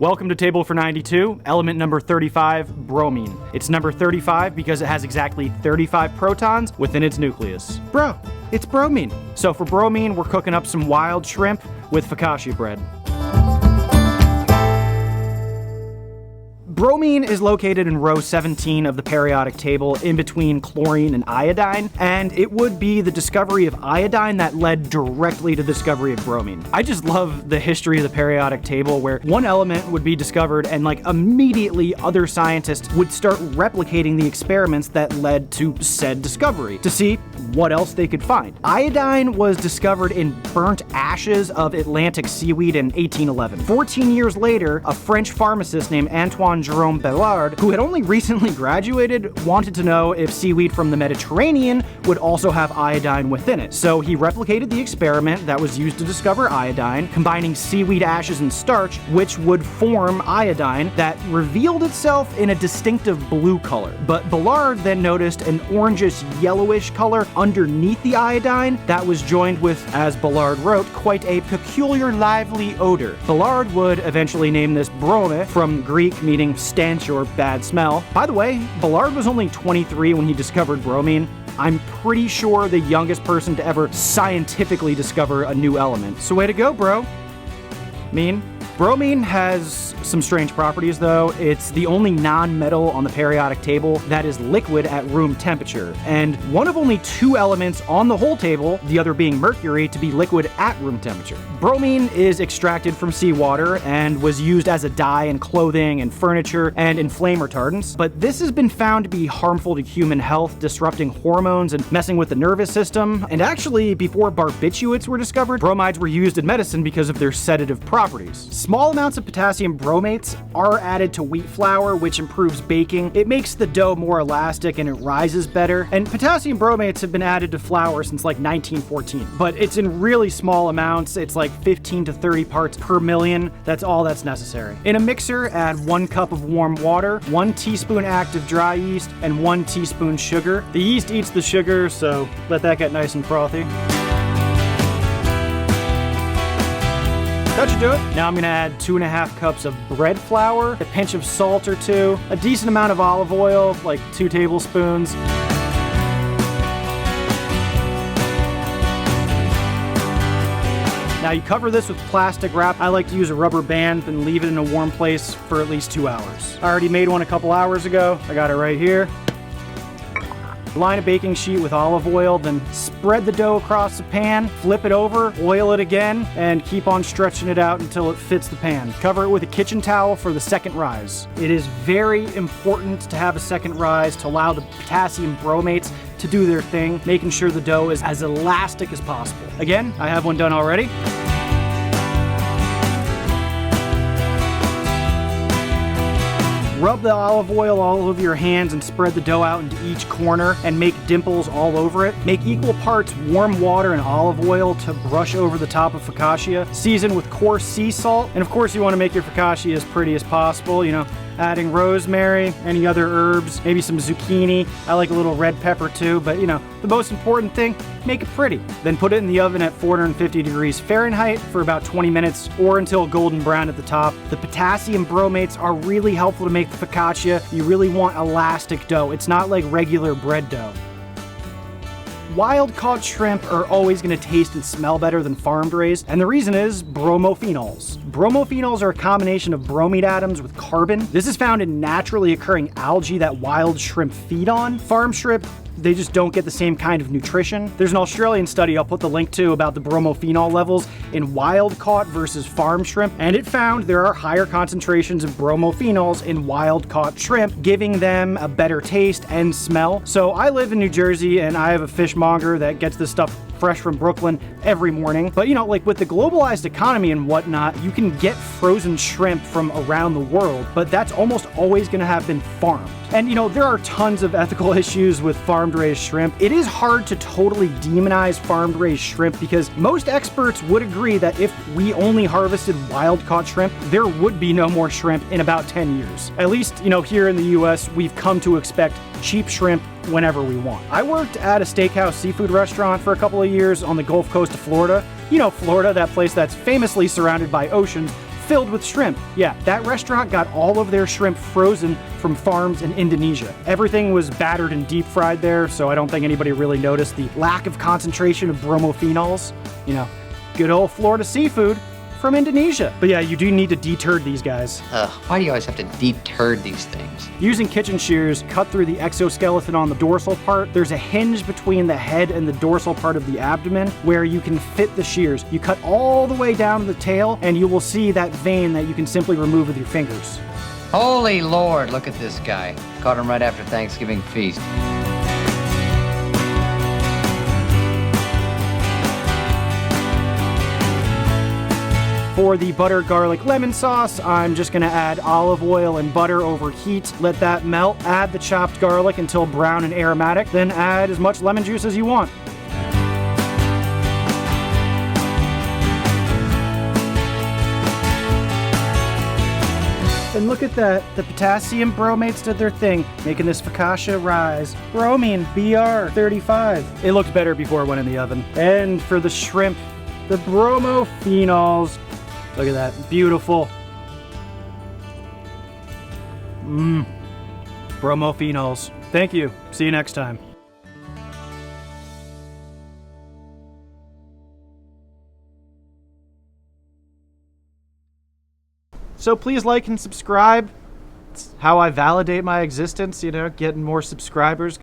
Welcome to Table for 92, element number 35, bromine. It's number 35 because it has exactly 35 protons within its nucleus. Bro, it's bromine. So for bromine, we're cooking up some wild shrimp with focaccia bread. Bromine is located in row 17 of the periodic table in between chlorine and iodine, and it would be the discovery of iodine that led directly to the discovery of bromine. I just love the history of the periodic table where one element would be discovered and immediately other scientists would start replicating the experiments that led to said discovery to see what else they could find. Iodine was discovered in burnt ashes of Atlantic seaweed in 1811. 14 years later, a French pharmacist named Antoine Jerome Bellard, who had only recently graduated, wanted to know if seaweed from the Mediterranean would also have iodine within it. So he replicated the experiment that was used to discover iodine, combining seaweed ashes and starch, which would form iodine that revealed itself in a distinctive blue color. But Bellard then noticed an orangish yellowish color underneath the iodine that was joined with, as Bellard wrote, quite a peculiar lively odor. Bellard would eventually name this brome, from Greek meaning stench or bad smell. By the way, Bellard was only 23 when he discovered bromine. I'm pretty sure the youngest person to ever scientifically discover a new element. So way to go, bro. Bromine has some strange properties though. It's the only non-metal on the periodic table that is liquid at room temperature, and one of only two elements on the whole table, the other being mercury, to be liquid at room temperature. Bromine is extracted from seawater and was used as a dye in clothing and furniture and in flame retardants, but this has been found to be harmful to human health, disrupting hormones and messing with the nervous system. And actually, before barbiturates were discovered, bromides were used in medicine because of their sedative properties. Small amounts of potassium bromates are added to wheat flour, which improves baking. It makes the dough more elastic and it rises better. And potassium bromates have been added to flour since 1914, but it's in really small amounts. It's 15 to 30 parts per million. That's all that's necessary. In a mixer, add 1 cup of warm water, 1 teaspoon active dry yeast, and 1 teaspoon sugar. The yeast eats the sugar, so let that get nice and frothy. That should do it. Now I'm gonna add 2.5 cups of bread flour, a pinch of salt or 2, a decent amount of olive oil, 2 tablespoons. Now you cover this with plastic wrap. I like to use a rubber band and leave it in a warm place for at least 2 hours. I already made one a couple hours ago. I got it right here. Line a baking sheet with olive oil, then spread the dough across the pan, flip it over, oil it again, and keep on stretching it out until it fits the pan. Cover it with a kitchen towel for the second rise. It is very important to have a second rise to allow the potassium bromates to do their thing, making sure the dough is as elastic as possible. Again, I have one done already. Rub the olive oil all over your hands and spread the dough out into each corner and make dimples all over it. Make equal parts warm water and olive oil to brush over the top of focaccia. Season with coarse sea salt. And of course you want to make your focaccia as pretty as possible, adding rosemary, any other herbs, maybe some zucchini. I like a little red pepper too, but the most important thing, make it pretty. Then put it in the oven at 450 degrees Fahrenheit for about 20 minutes or until golden brown at the top. The potassium bromates are really helpful to make the focaccia. You really want elastic dough. It's not like regular bread dough. Wild-caught shrimp are always going to taste and smell better than farmed-raised, and the reason is bromophenols. Bromophenols are a combination of bromine atoms with carbon. This is found in naturally occurring algae that wild shrimp feed on. Farm shrimp, they just don't get the same kind of nutrition. There's an Australian study I'll put the link to about the bromophenol levels in wild-caught versus farm shrimp, and it found there are higher concentrations of bromophenols in wild-caught shrimp, giving them a better taste and smell. So I live in New Jersey, and I have a fishmonger that gets this stuff fresh from Brooklyn every morning. But with the globalized economy and whatnot, you can get frozen shrimp from around the world, but that's almost always going to have been farmed. And there are tons of ethical issues with farmed-raised shrimp. It is hard to totally demonize farmed-raised shrimp because most experts would agree that if we only harvested wild-caught shrimp, there would be no more shrimp in about 10 years. At least, here in the US, we've come to expect cheap shrimp whenever we want. I worked at a steakhouse seafood restaurant for a couple of years on the Gulf Coast of Florida. Florida, that place that's famously surrounded by oceans, filled with shrimp. Yeah, that restaurant got all of their shrimp frozen from farms in Indonesia. Everything was battered and deep fried there, so I don't think anybody really noticed the lack of concentration of bromophenols. You know, good old Florida seafood from Indonesia. But yeah, you do need to deturd these guys. Ugh, why do you always have to deturd these things? Using kitchen shears, cut through the exoskeleton on the dorsal part. There's a hinge between the head and the dorsal part of the abdomen where you can fit the shears. You cut all the way down to the tail and you will see that vein that you can simply remove with your fingers. Holy Lord, look at this guy. Caught him right after Thanksgiving feast. For the butter garlic lemon sauce, I'm just gonna add olive oil and butter over heat. Let that melt. Add the chopped garlic until brown and aromatic. Then add as much lemon juice as you want. And look at that, the potassium bromates did their thing, making this focaccia rise. Bromine, BR35. It looked better before it went in the oven. And for the shrimp, the bromophenols. Look at that, beautiful. Bromophenols. Thank you, see you next time. So please like and subscribe. It's how I validate my existence, you know, getting more subscribers.